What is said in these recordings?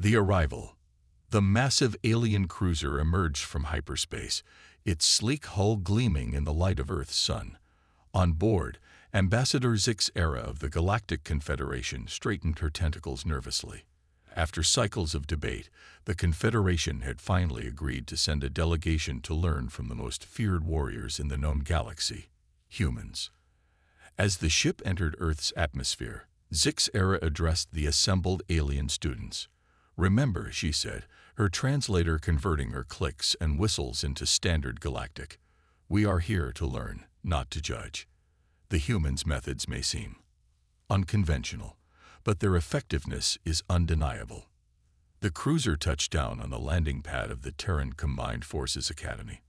The arrival. The massive alien cruiser emerged from hyperspace, its sleek hull gleaming in the light of Earth's sun. On board, Ambassador Zix-Era of the Galactic Confederation straightened her tentacles nervously. After cycles of debate, the Confederation had finally agreed to send a delegation to learn from the most feared warriors in the known galaxy, humans. As the ship entered Earth's atmosphere, Zix-Era addressed the assembled alien students. "Remember," she said, her translator converting her clicks and whistles into standard Galactic, "we are here to learn, not to judge. The humans' methods may seem unconventional, but their effectiveness is undeniable." The cruiser touched down on the landing pad of the Terran Combined Forces Academy.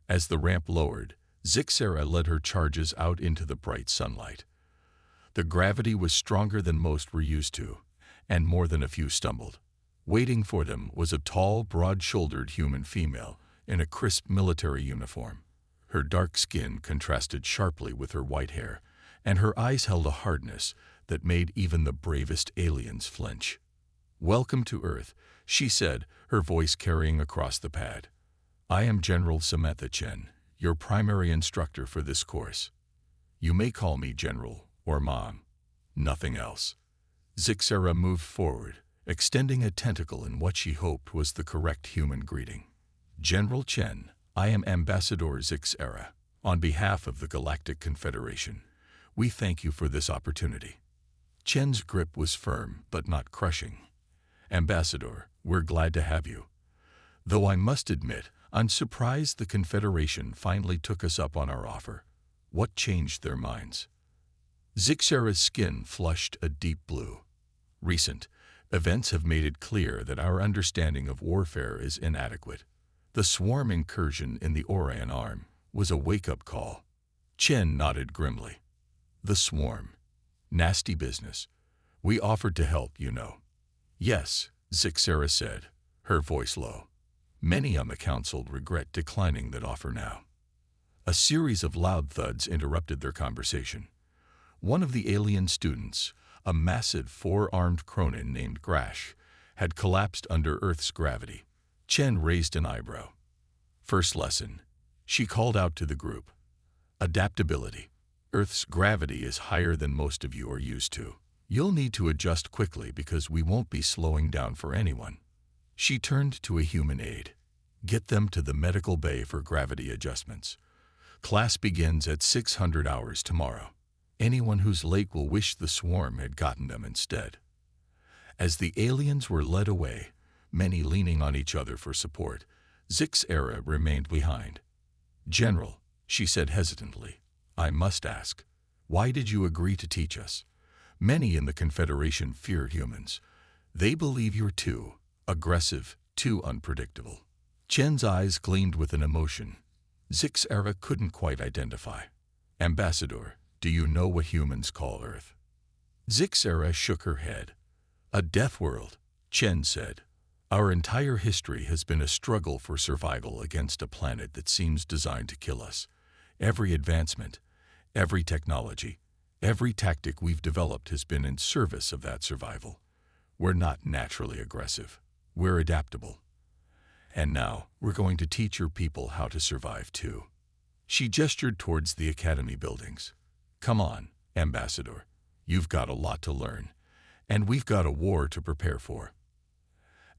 As the ramp lowered, Zix-Era led her charges out into the bright sunlight. The gravity was stronger than most were used to, and more than a few stumbled. Waiting for them was a tall, broad-shouldered human female in a crisp military uniform. Her dark skin contrasted sharply with her white hair, and her eyes held a hardness that made even the bravest aliens flinch. "Welcome to Earth," she said, her voice carrying across the pad. "I am General Samantha Chen, your primary instructor for this course. You may call me General or Mom. Nothing else." Zix-Era moved forward, extending a tentacle in what she hoped was the correct human greeting. "General Chen, I am Ambassador Zix-Era. On behalf of the Galactic Confederation, we thank you for this opportunity." Chen's grip was firm but not crushing. "Ambassador, we're glad to have you. Though I must admit, I'm surprised the Confederation finally took us up on our offer. What changed their minds?" Zix-Era's skin flushed a deep blue. "Recent events have made it clear that our understanding of warfare is inadequate. The swarm incursion in the Orion Arm was a wake-up call." Chen nodded grimly. "The swarm. Nasty business. We offered to help, you know." "Yes," Zix-Era said, her voice low. "Many on the council regret declining that offer now." A series of loud thuds interrupted their conversation. One of the alien students, a massive four-armed Cronin named Grash, had collapsed under Earth's gravity. Chen raised an eyebrow. "First lesson," she called out to the group. "Adaptability. Earth's gravity is higher than most of you are used to. You'll need to adjust quickly because we won't be slowing down for anyone." She turned to a human aide. "Get them to the medical bay for gravity adjustments. Class begins at 600 hours tomorrow. Anyone who's late will wish the swarm had gotten them instead." As the aliens were led away, many leaning on each other for support, Zix-Era remained behind. "General," she said hesitantly, "I must ask, why did you agree to teach us? Many in the Confederation fear humans. They believe you're too aggressive, too unpredictable." Chen's eyes gleamed with an emotion Zix-Era couldn't quite identify. "Ambassador, do you know what humans call Earth?" Zix-Era shook her head. "A death world," Chen said. "Our entire history has been a struggle for survival against a planet that seems designed to kill us. Every advancement, every technology, every tactic we've developed has been in service of that survival. We're not naturally aggressive. We're adaptable. And now we're going to teach your people how to survive too." She gestured towards the academy buildings. "Come on, Ambassador. You've got a lot to learn, and we've got a war to prepare for."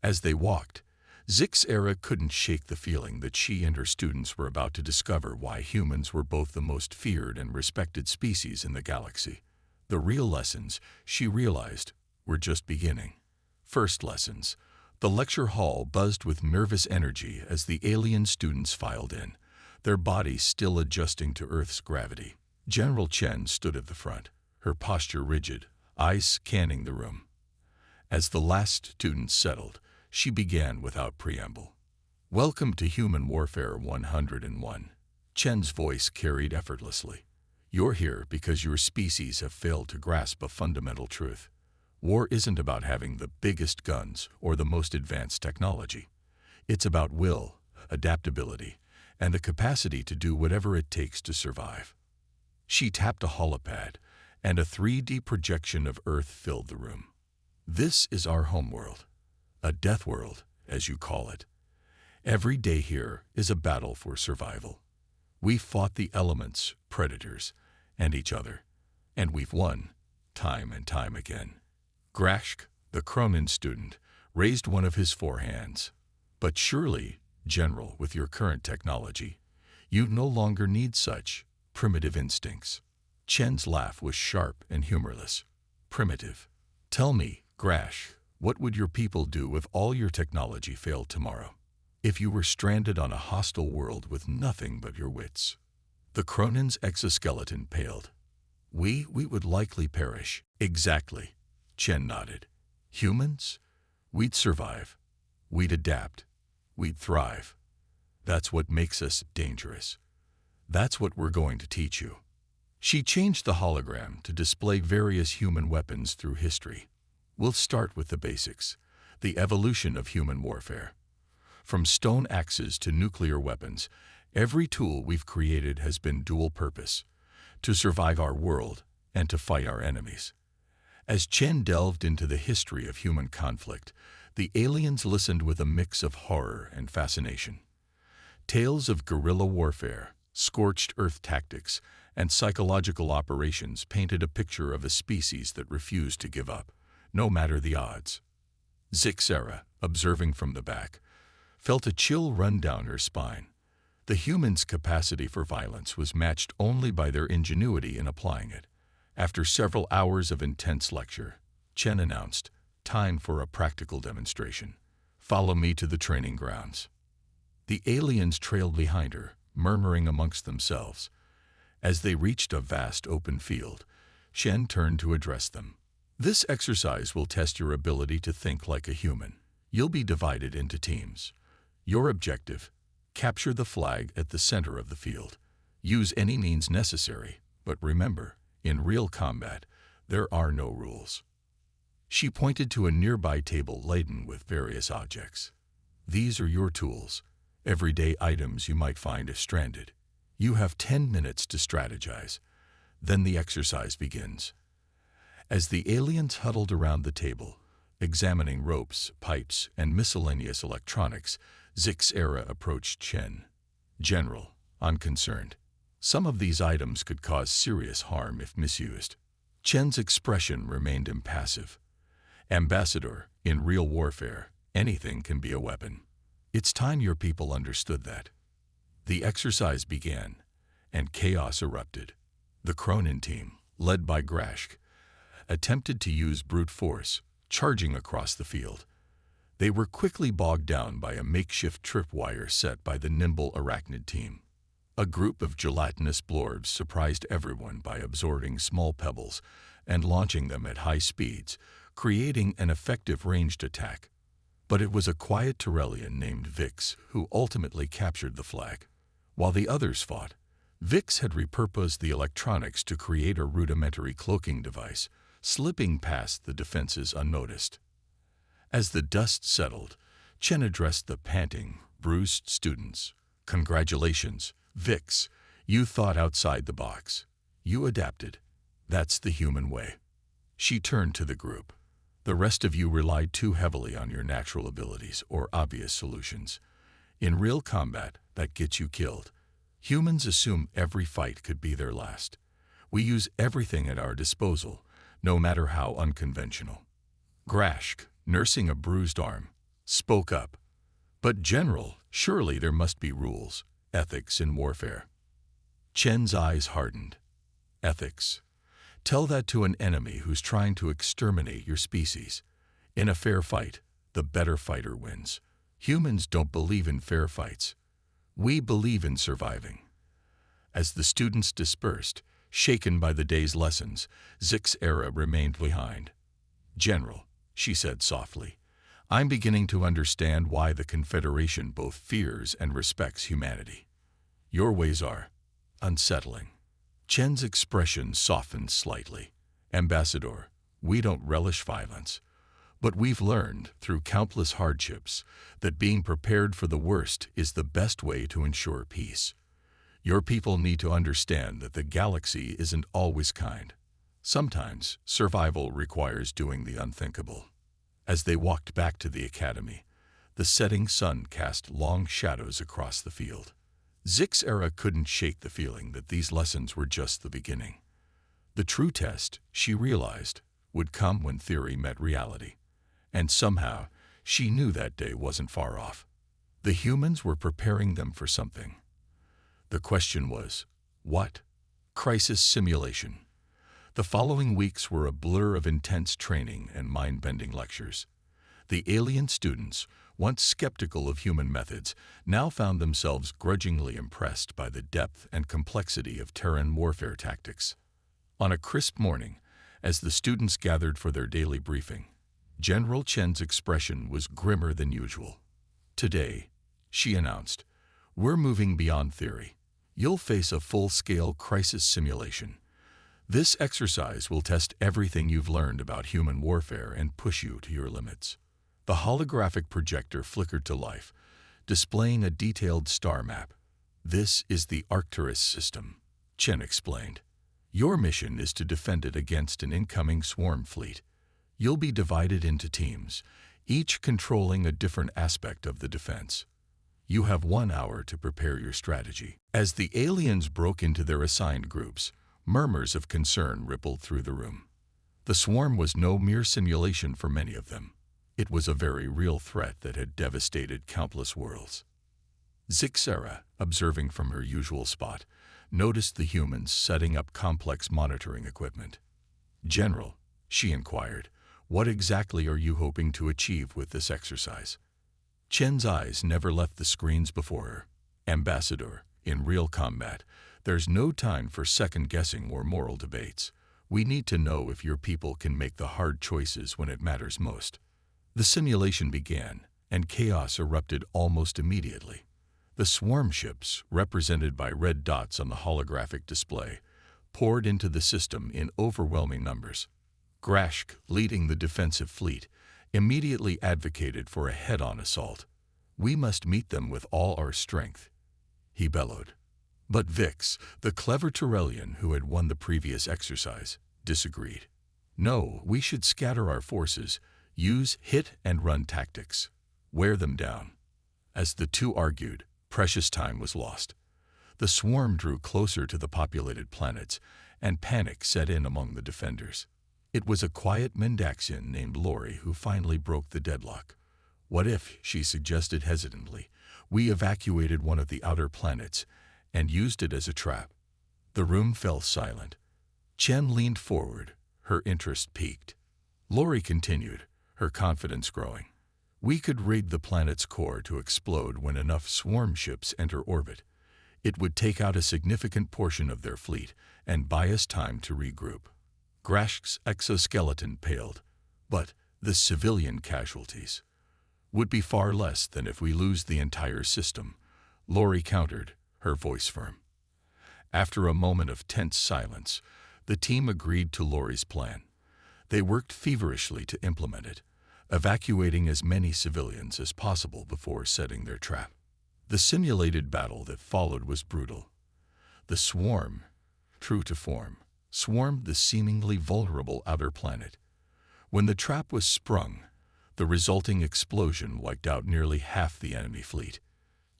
As they walked, Zix-Era couldn't shake the feeling that she and her students were about to discover why humans were both the most feared and respected species in the galaxy. The real lessons, she realized, were just beginning. First lessons. The lecture hall buzzed with nervous energy as the alien students filed in, their bodies still adjusting to Earth's gravity. General Chen stood at the front, her posture rigid, eyes scanning the room. As the last student settled, she began without preamble. "Welcome to Human Warfare 101. Chen's voice carried effortlessly. "You're here because your species have failed to grasp a fundamental truth. War isn't about having the biggest guns or the most advanced technology. It's about will, adaptability, and the capacity to do whatever it takes to survive." She tapped a holopad, and a 3D projection of Earth filled the room. "This is our homeworld. a death world, as you call it. Every day here is a battle for survival. We fought the elements, predators, and each other, and we've won, time and time again. Grashk, the Cronin student, raised one of his four hands. But surely, General, with your current technology, you no longer need such primitive instincts. Chen's laugh was sharp and humorless. Primitive. Tell me, Grash, what would your people do if all your technology failed tomorrow? If you were stranded on a hostile world with nothing but your wits? The Cronin's exoskeleton paled. We would likely perish. Exactly. Chen nodded. Humans? We'd survive. We'd adapt. We'd thrive. That's what makes us dangerous. That's what we're going to teach you. She changed the hologram to display various human weapons through history. We'll start with the basics, the evolution of human warfare. From stone axes to nuclear weapons, every tool we've created has been dual purpose, to survive our world and to fight our enemies. As Chen delved into the history of human conflict, the aliens listened with a mix of horror and fascination. Tales of guerrilla warfare, scorched earth tactics, and psychological operations painted a picture of a species that refused to give up, no matter the odds. Zixera, observing from the back, felt a chill run down her spine. The humans' capacity for violence was matched only by their ingenuity in applying it. After several hours of intense lecture, Chen announced, "Time for a practical demonstration. Follow me to the training grounds." The aliens trailed behind her, murmuring amongst themselves. As they reached a vast open field, Chen turned to address them. "This exercise will test your ability to think like a human. You'll be divided into teams. Your objective: capture the flag at the center of the field. Use any means necessary, but remember, in real combat, there are no rules." She pointed to a nearby table laden with various objects. "These are your tools, everyday items you might find if stranded. You have 10 minutes to strategize. Then the exercise begins." As the aliens huddled around the table, examining ropes, pipes, and miscellaneous electronics, Zixera approached Chen. "General, I'm concerned. Some of these items could cause serious harm if misused." Chen's expression remained impassive. "Ambassador, in real warfare, anything can be a weapon. It's time your people understood that." The exercise began, and chaos erupted. The Cronin team, led by Grashk, attempted to use brute force, charging across the field. They were quickly bogged down by a makeshift tripwire set by the nimble arachnid team. A group of gelatinous blorbs surprised everyone by absorbing small pebbles and launching them at high speeds, creating an effective ranged attack. But it was a quiet Tyrellian named Vix who ultimately captured the flag. While the others fought, Vix had repurposed the electronics to create a rudimentary cloaking device, slipping past the defenses unnoticed. As the dust settled, Chen addressed the panting, bruised students. "Congratulations, Vix. You thought outside the box. You adapted. That's the human way." She turned to the group. "The rest of you relied too heavily on your natural abilities or obvious solutions. In real combat, that gets you killed. Humans assume every fight could be their last. We use everything at our disposal, no matter how unconventional." Grashk, nursing a bruised arm, spoke up. "But General, surely there must be rules, ethics in warfare." Chen's eyes hardened. "Ethics? Tell that to an enemy who's trying to exterminate your species. In a fair fight, the better fighter wins. Humans don't believe in fair fights. We believe in surviving." As the students dispersed, shaken by the day's lessons, Zixera remained behind. "General," she said softly, "I'm beginning to understand why the Confederation both fears and respects humanity. Your ways are unsettling." Chen's expression softened slightly. "Ambassador, we don't relish violence, but we've learned, through countless hardships, that being prepared for the worst is the best way to ensure peace. Your people need to understand that the galaxy isn't always kind. Sometimes, survival requires doing the unthinkable." As they walked back to the academy, the setting sun cast long shadows across the field. Zix Era couldn't shake the feeling that these lessons were just the beginning. The true test, she realized, would come when theory met reality. And somehow, she knew that day wasn't far off. The humans were preparing them for something. The question was, what? Crisis simulation. The following weeks were a blur of intense training and mind-bending lectures. The alien students, once skeptical of human methods, now found themselves grudgingly impressed by the depth and complexity of Terran warfare tactics. On a crisp morning, as the students gathered for their daily briefing, General Chen's expression was grimmer than usual. "Today," she announced, "we're moving beyond theory. You'll face a full-scale crisis simulation. This exercise will test everything you've learned about human warfare and push you to your limits." The holographic projector flickered to life, displaying a detailed star map. "This is the Arcturus system," Chen explained. "Your mission is to defend it against an incoming swarm fleet. You'll be divided into teams, each controlling a different aspect of the defense. You have 1 hour to prepare your strategy." As the aliens broke into their assigned groups, murmurs of concern rippled through the room. The swarm was no mere simulation for many of them. It was a very real threat that had devastated countless worlds. Zixera, observing from her usual spot, noticed the humans setting up complex monitoring equipment. "General," she inquired, "what exactly are you hoping to achieve with this exercise?" Chen's eyes never left the screens before her. "Ambassador, in real combat, there's no time for second-guessing or moral debates. We need to know if your people can make the hard choices when it matters most." The simulation began, and chaos erupted almost immediately. The swarm ships, represented by red dots on the holographic display, poured into the system in overwhelming numbers. Grashk, leading the defensive fleet, immediately advocated for a head-on assault. "We must meet them with all our strength," he bellowed. But Vix, the clever Turellian who had won the previous exercise, disagreed. "No, we should scatter our forces, use hit-and-run tactics, wear them down." As the two argued, precious time was lost. The swarm drew closer to the populated planets, and panic set in among the defenders. It was a quiet Mendaxian named Lori who finally broke the deadlock. "What if," she suggested hesitantly, "we evacuated one of the outer planets and used it as a trap?" The room fell silent. Chen leaned forward, her interest piqued. Lori continued, her confidence growing. "We could rig the planet's core to explode when enough swarm ships enter orbit. It would take out a significant portion of their fleet and buy us time to regroup." Grashk's exoskeleton paled. "But the civilian casualties would be far less than if we lose the entire system," Lori countered, her voice firm. After a moment of tense silence, the team agreed to Lori's plan. They worked feverishly to implement it, evacuating as many civilians as possible before setting their trap. The simulated battle that followed was brutal. The swarm, true to form, swarmed the seemingly vulnerable outer planet. When the trap was sprung, the resulting explosion wiped out nearly half the enemy fleet.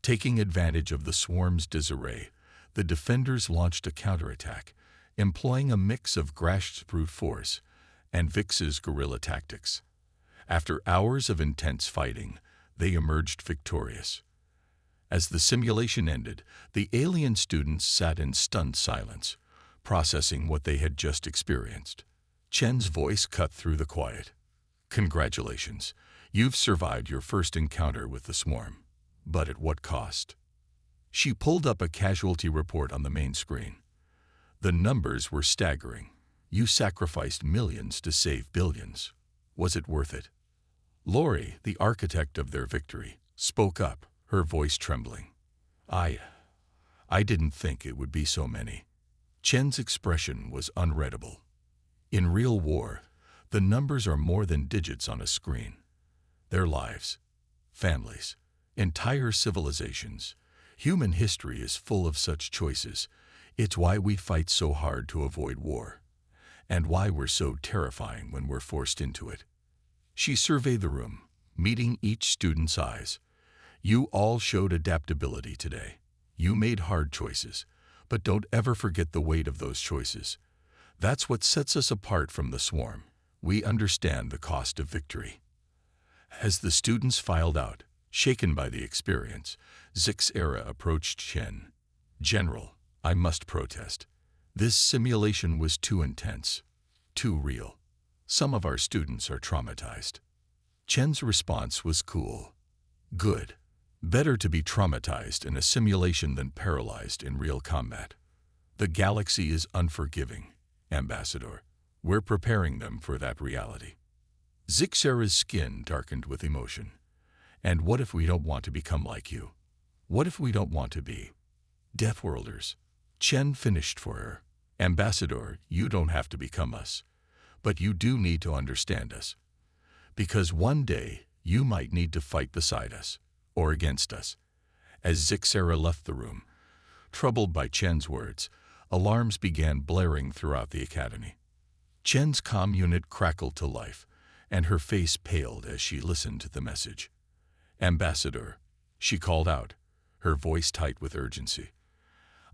Taking advantage of the swarm's disarray, the defenders launched a counterattack, employing a mix of Grash's brute force and Vix's guerrilla tactics. After hours of intense fighting, they emerged victorious. As the simulation ended, the alien students sat in stunned silence, processing what they had just experienced. Chen's voice cut through the quiet. "Congratulations, you've survived your first encounter with the swarm. But at what cost?" She pulled up a casualty report on the main screen. The numbers were staggering. "You sacrificed millions to save billions. Was it worth it?" Lori, the architect of their victory, spoke up, her voice trembling. I didn't think it would be so many." Chen's expression was unreadable. In real war, the numbers are more than digits on a screen. Their lives, families, entire civilizations. Human history is full of such choices. It's why we fight so hard to avoid war, and why we're so terrifying when we're forced into it. She surveyed the room, meeting each student's eyes. You all showed adaptability today. You made hard choices, but don't ever forget the weight of those choices. That's what sets us apart from the swarm. We understand the cost of victory. As the students filed out, shaken by the experience, Zixera approached Chen. General, I must protest. This simulation was too intense, too real. Some of our students are traumatized. Chen's response was cool. Good. Better to be traumatized in a simulation than paralyzed in real combat. The galaxy is unforgiving, Ambassador. We're preparing them for that reality. Zixera's skin darkened with emotion. And what if we don't want to become like you? What if we don't want to be Deathworlders? Chen finished for her. Ambassador, you don't have to become us. But you do need to understand us. Because one day, you might need to fight beside us, or against us. As Zixera left the room, troubled by Chen's words, alarms began blaring throughout the academy. Chen's comm unit crackled to life, and her face paled as she listened to the message. Ambassador, she called out, her voice tight with urgency.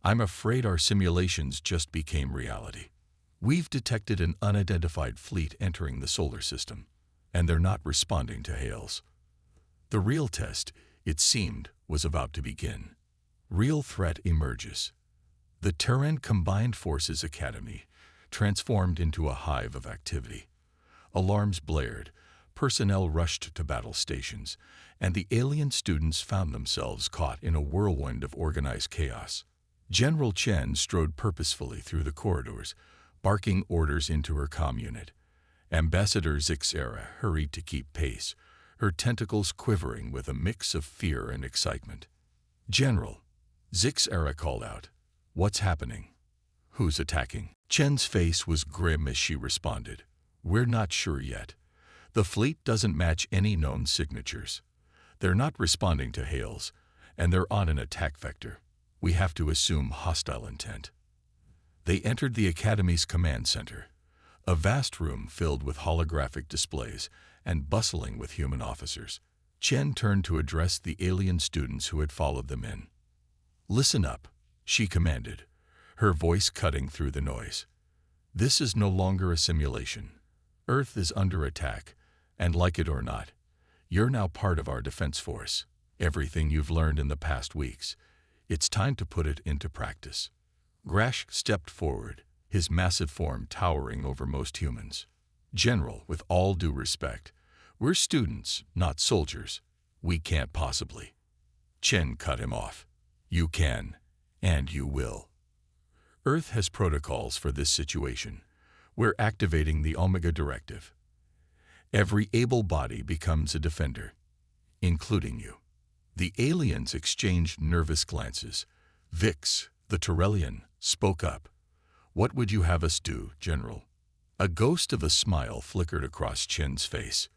I'm afraid our simulations just became reality. We've detected an unidentified fleet entering the solar system, and they're not responding to hails. The real test, it seemed, was about to begin. Real threat emerges. The Terran Combined Forces Academy transformed into a hive of activity. Alarms blared, personnel rushed to battle stations, and the alien students found themselves caught in a whirlwind of organized chaos. General Chen strode purposefully through the corridors, barking orders into her comm unit. Ambassador Zixera hurried to keep pace, her tentacles quivering with a mix of fear and excitement. General, Zixera called out. What's happening? Who's attacking? Chen's face was grim as she responded. We're not sure yet. The fleet doesn't match any known signatures. They're not responding to hails, and they're on an attack vector. We have to assume hostile intent. They entered the Academy's command center, a vast room filled with holographic displays and bustling with human officers. Chen turned to address the alien students who had followed them in. Listen up, she commanded, her voice cutting through the noise. This is no longer a simulation. Earth is under attack, and like it or not, you're now part of our defense force. Everything you've learned in the past weeks, it's time to put it into practice. Grash stepped forward, his massive form towering over most humans. General, with all due respect, we're students, not soldiers. We can't possibly. Chen cut him off. You can, and you will. Earth has protocols for this situation. We're activating the Omega Directive. Every able body becomes a defender, including you. The aliens exchanged nervous glances. Vix, the Torellian, spoke up. What would you have us do, General? A ghost of a smile flickered across Chen's face.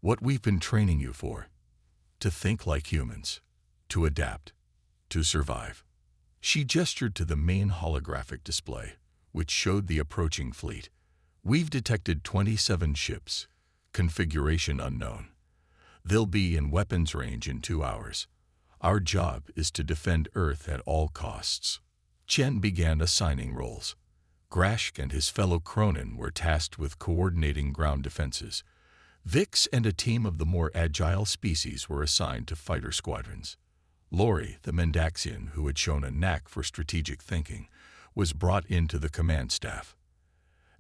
What we've been training you for. To think like humans. To adapt. To survive. She gestured to the main holographic display, which showed the approaching fleet. We've detected 27 ships. Configuration unknown. They'll be in weapons range in 2 hours. Our job is to defend Earth at all costs. Chen began assigning roles. Grash and his fellow Cronin were tasked with coordinating ground defenses. Vix and a team of the more agile species were assigned to fighter squadrons. Lori, the Mendaxian who had shown a knack for strategic thinking, was brought into the command staff.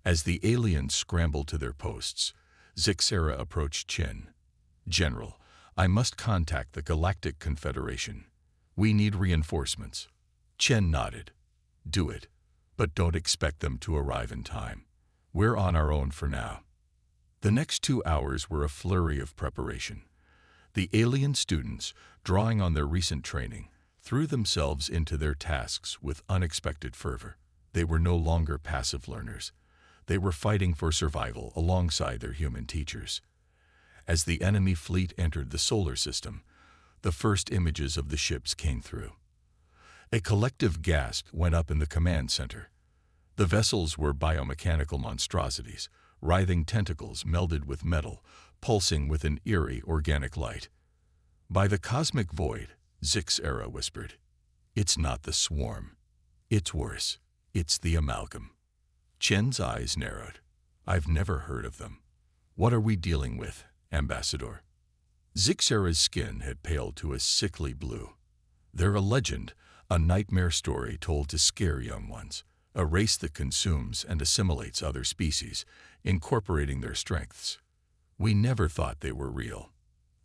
As the aliens scrambled to their posts, Zixera approached Chen. General, I must contact the Galactic Confederation. We need reinforcements. Chen nodded. Do it, but don't expect them to arrive in time. We're on our own for now. The next 2 hours were a flurry of preparation. The alien students, drawing on their recent training, threw themselves into their tasks with unexpected fervor. They were no longer passive learners. They were fighting for survival alongside their human teachers. As the enemy fleet entered the solar system, the first images of the ships came through. A collective gasp went up in the command center. The vessels were biomechanical monstrosities, writhing tentacles melded with metal, pulsing with an eerie organic light. "By the cosmic void," Zix Era whispered. "It's not the swarm. It's worse. It's the amalgam." Chen's eyes narrowed. "I've never heard of them. What are we dealing with, Ambassador?" Zix Era's skin had paled to a sickly blue. "They're a legend, a nightmare story told to scare young ones, a race that consumes and assimilates other species, incorporating their strengths. We never thought they were real."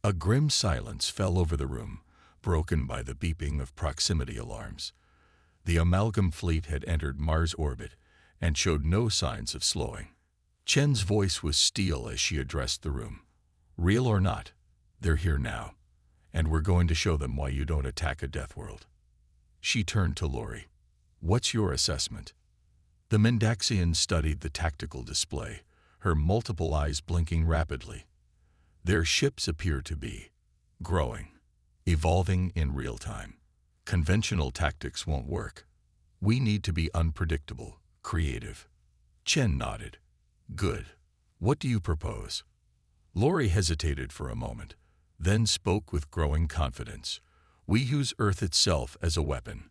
A grim silence fell over the room, broken by the beeping of proximity alarms. The amalgam fleet had entered Mars orbit and showed no signs of slowing. Chen's voice was steel as she addressed the room. "Real or not, they're here now, and we're going to show them why you don't attack a death world." She turned to Lori. "What's your assessment?" The Mendaxian studied the tactical display, her multiple eyes blinking rapidly. "Their ships appear to be growing, evolving in real time. Conventional tactics won't work. We need to be unpredictable, creative." Chen nodded. "Good. What do you propose?" Lori hesitated for a moment, then spoke with growing confidence. "We use Earth itself as a weapon.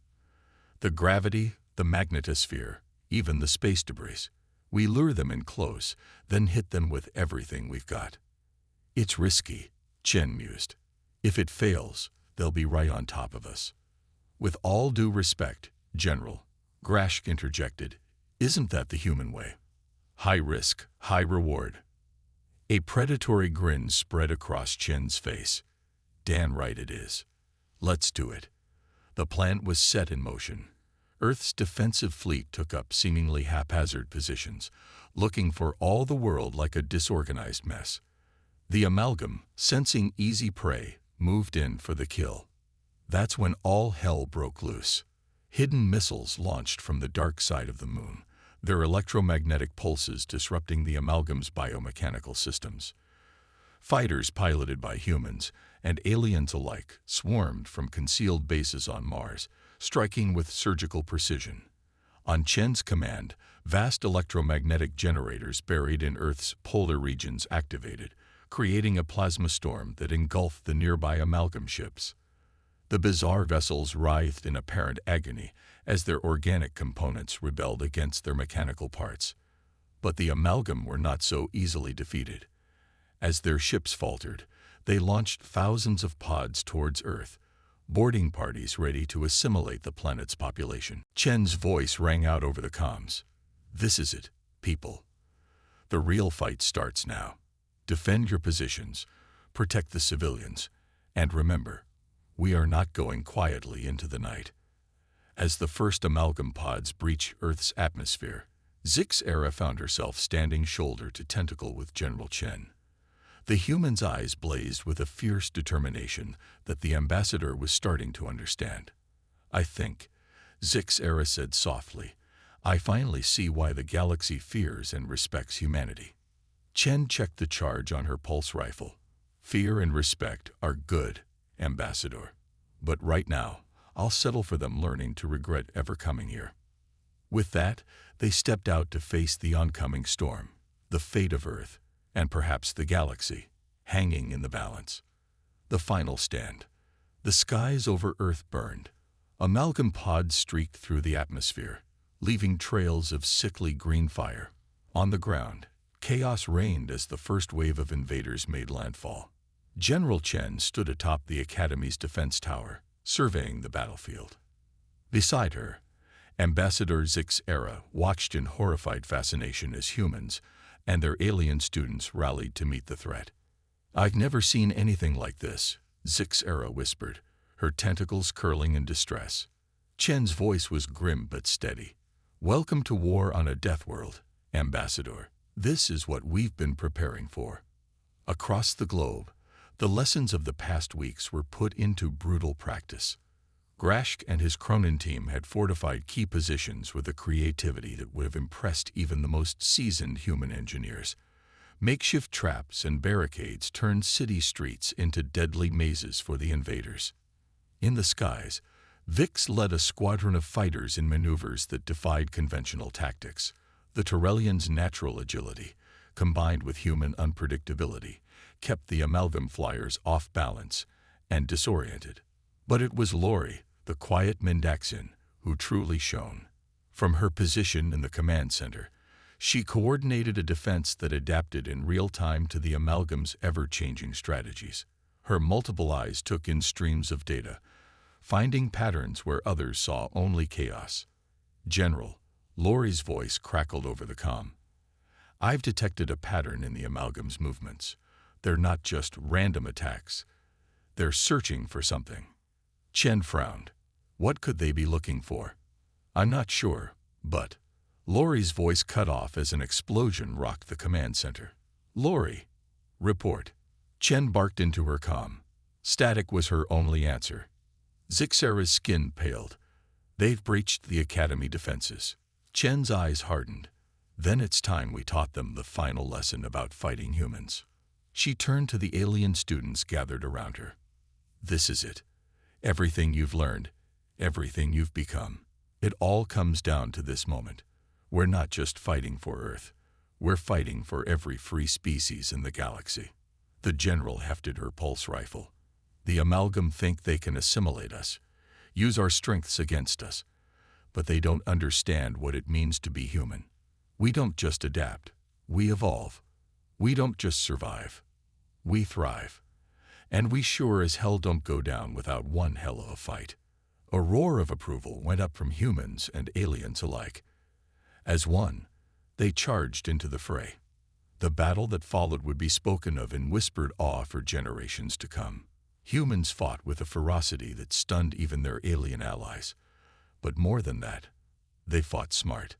The gravity, the magnetosphere, even the space debris. We lure them in close, then hit them with everything we've got." "It's risky," Chen mused. "If it fails, they'll be right on top of us." "With all due respect, General," Grashk interjected, "isn't that the human way? High risk, high reward." A predatory grin spread across Chen's face. "Damn right it is. Let's do it." The plan was set in motion. Earth's defensive fleet took up seemingly haphazard positions, looking for all the world like a disorganized mess. The amalgam, sensing easy prey, moved in for the kill. That's when all hell broke loose. Hidden missiles launched from the dark side of the moon, their electromagnetic pulses disrupting the amalgam's biomechanical systems. Fighters piloted by humans and aliens alike swarmed from concealed bases on Mars, striking with surgical precision. On Chen's command, vast electromagnetic generators buried in Earth's polar regions activated, creating a plasma storm that engulfed the nearby amalgam ships. The bizarre vessels writhed in apparent agony as their organic components rebelled against their mechanical parts. But the amalgam were not so easily defeated. As their ships faltered, they launched thousands of pods towards Earth, boarding parties ready to assimilate the planet's population. Chen's voice rang out over the comms. "This is it, people. The real fight starts now. Defend your positions, protect the civilians, and remember, we are not going quietly into the night." As the first amalgam pods breach Earth's atmosphere, Zix Era found herself standing shoulder to tentacle with General Chen. The human's eyes blazed with a fierce determination that the ambassador was starting to understand. "I think," Zix Era said softly, "I finally see why the galaxy fears and respects humanity." Chen checked the charge on her pulse rifle. "Fear and respect are good, Ambassador. But right now, I'll settle for them learning to regret ever coming here." With that, they stepped out to face the oncoming storm, the fate of Earth, and perhaps the galaxy, hanging in the balance. The final stand. The skies over Earth burned. Amalgam pods streaked through the atmosphere, leaving trails of sickly green fire. On the ground, chaos reigned as the first wave of invaders made landfall. General Chen stood atop the Academy's defense tower, surveying the battlefield. Beside her, Ambassador Zix Era watched in horrified fascination as humans and their alien students rallied to meet the threat. "I've never seen anything like this," Zix Era whispered, her tentacles curling in distress. Chen's voice was grim but steady. "Welcome to war on a death world, Ambassador. This is what we've been preparing for." Across the globe, the lessons of the past weeks were put into brutal practice. Grashk and his Cronin team had fortified key positions with a creativity that would have impressed even the most seasoned human engineers. Makeshift traps and barricades turned city streets into deadly mazes for the invaders. In the skies, Vix led a squadron of fighters in maneuvers that defied conventional tactics. The Tyrellians' natural agility, combined with human unpredictability, kept the amalgam flyers off balance and disoriented. But it was Lori, the quiet Mindaxian, who truly shone. From her position in the command center, she coordinated a defense that adapted in real time to the amalgam's ever-changing strategies. Her multiple eyes took in streams of data, finding patterns where others saw only chaos. "General," Lori's voice crackled over the comm. "I've detected a pattern in the amalgam's movements. They're not just random attacks. They're searching for something." Chen frowned. What could they be looking for? "I'm not sure, but—" Lori's voice cut off as an explosion rocked the command center. "Lori, report." Chen barked into her comm. Static was her only answer. Zixera's skin paled. "They've breached the Academy defenses." Chen's eyes hardened. "Then it's time we taught them the final lesson about fighting humans." She turned to the alien students gathered around her. "This is it. Everything you've learned, everything you've become. It all comes down to this moment. We're not just fighting for Earth. We're fighting for every free species in the galaxy." The general hefted her pulse rifle. "The amalgam think they can assimilate us, use our strengths against us. But they don't understand what it means to be human. We don't just adapt, we evolve. We don't just survive, we thrive. And we sure as hell don't go down without one hell of a fight." A roar of approval went up from humans and aliens alike. As one, they charged into the fray. The battle that followed would be spoken of in whispered awe for generations to come. Humans fought with a ferocity that stunned even their alien allies. But more than that, they fought smart.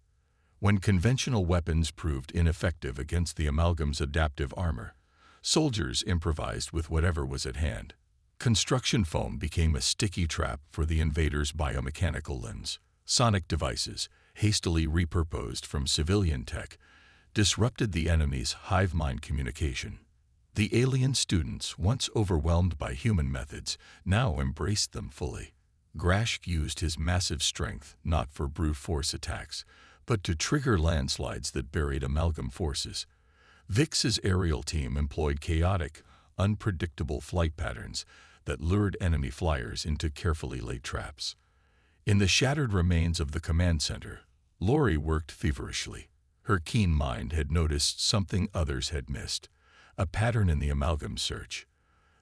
When conventional weapons proved ineffective against the amalgam's adaptive armor, soldiers improvised with whatever was at hand. Construction foam became a sticky trap for the invaders' biomechanical limbs. Sonic devices, hastily repurposed from civilian tech, disrupted the enemy's hive mind communication. The alien students, once overwhelmed by human methods, now embraced them fully. Grashk used his massive strength not for brute force attacks, but to trigger landslides that buried amalgam forces. Vix's aerial team employed chaotic, unpredictable flight patterns that lured enemy flyers into carefully laid traps. In the shattered remains of the command center, Lori worked feverishly. Her keen mind had noticed something others had missed, a pattern in the amalgam search.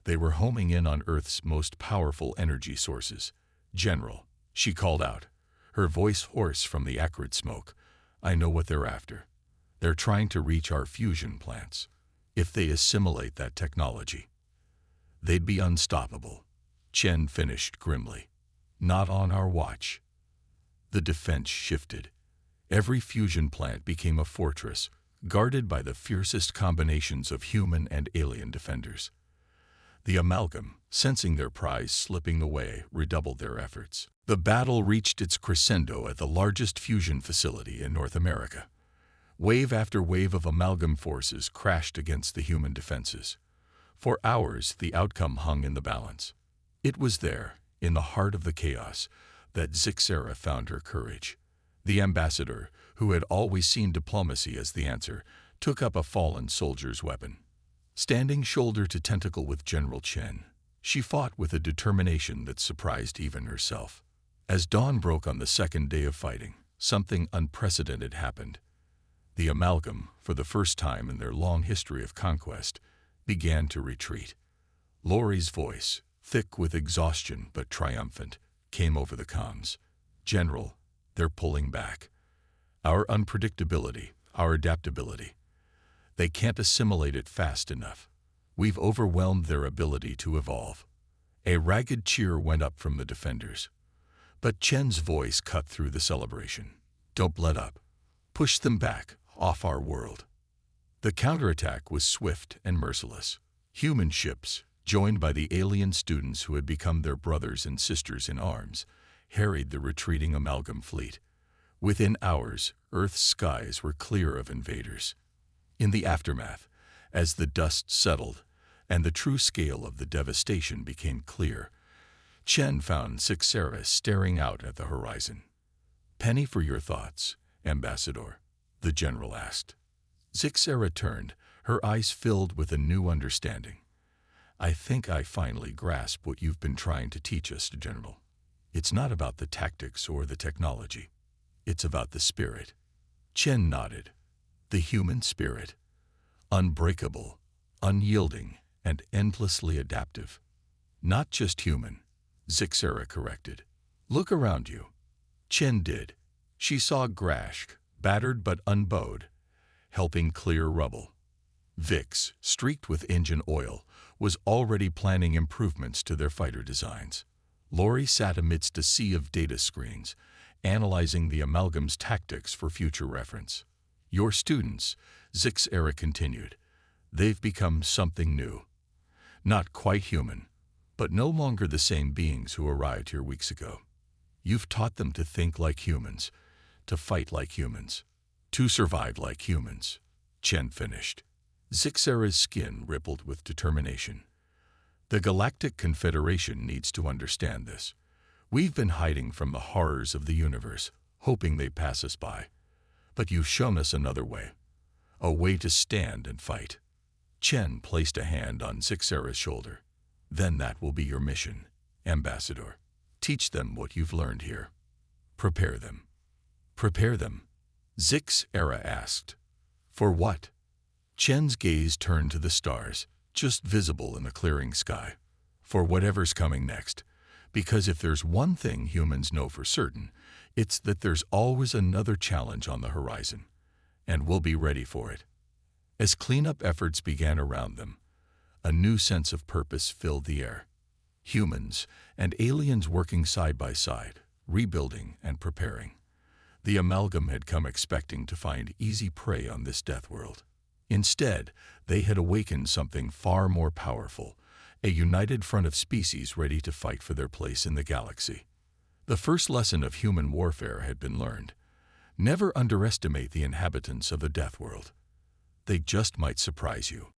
They were homing in on Earth's most powerful energy sources. "General," she called out, her voice hoarse from the acrid smoke, "I know what they're after. They're trying to reach our fusion plants. If they assimilate that technology, they'd be unstoppable." Chen finished grimly. "Not on our watch." The defense shifted. Every fusion plant became a fortress, guarded by the fiercest combinations of human and alien defenders. The amalgam, sensing their prize slipping away, redoubled their efforts. The battle reached its crescendo at the largest fusion facility in North America. Wave after wave of amalgam forces crashed against the human defenses. For hours, the outcome hung in the balance. It was there, in the heart of the chaos, that Zixera found her courage. The ambassador, who had always seen diplomacy as the answer, took up a fallen soldier's weapon. Standing shoulder to tentacle with General Chen, she fought with a determination that surprised even herself. As dawn broke on the second day of fighting, something unprecedented happened. The amalgam, for the first time in their long history of conquest, began to retreat. Lori's voice, thick with exhaustion but triumphant, came over the comms. "General, they're pulling back. Our unpredictability, our adaptability. They can't assimilate it fast enough. We've overwhelmed their ability to evolve." A ragged cheer went up from the defenders. But Chen's voice cut through the celebration. "Don't let up. Push them back, off our world." The counterattack was swift and merciless. Human ships, joined by the alien students who had become their brothers and sisters in arms, harried the retreating amalgam fleet. Within hours, Earth's skies were clear of invaders. In the aftermath, as the dust settled and the true scale of the devastation became clear, Chen found Zixera staring out at the horizon. "Penny for your thoughts, Ambassador," the general asked. Zixera turned, her eyes filled with a new understanding. I think I finally grasp what you've been trying to teach us, General. It's not about the tactics or the technology. It's about the spirit. Chen nodded. The human spirit. Unbreakable, unyielding, and endlessly adaptive. Not just human, Zixera corrected. Look around you. Chen did. She saw Grashk, battered but unbowed, helping clear rubble. Vix, streaked with engine oil, was already planning improvements to their fighter designs. Lori sat amidst a sea of data screens, analyzing the amalgam's tactics for future reference. Your students, Zixera continued, they've become something new. Not quite human, but no longer the same beings who arrived here weeks ago. You've taught them to think like humans, to fight like humans, to survive like humans, Chen finished. Zixera's skin rippled with determination. The Galactic Confederation needs to understand this. We've been hiding from the horrors of the universe, hoping they pass us by. But you've shown us another way, a way to stand and fight. Chen placed a hand on Zixera's shoulder. Then that will be your mission, Ambassador. Teach them what you've learned here. Prepare them. Prepare them? Zixera asked. For what? Chen's gaze turned to the stars, just visible in the clearing sky. For whatever's coming next. Because if there's one thing humans know for certain, it's that there's always another challenge on the horizon. And we'll be ready for it. As cleanup efforts began around them, a new sense of purpose filled the air. Humans and aliens working side by side, rebuilding and preparing. The amalgam had come expecting to find easy prey on this death world. Instead, they had awakened something far more powerful, a united front of species ready to fight for their place in the galaxy. The first lesson of human warfare had been learned. Never underestimate the inhabitants of the death world. They just might surprise you.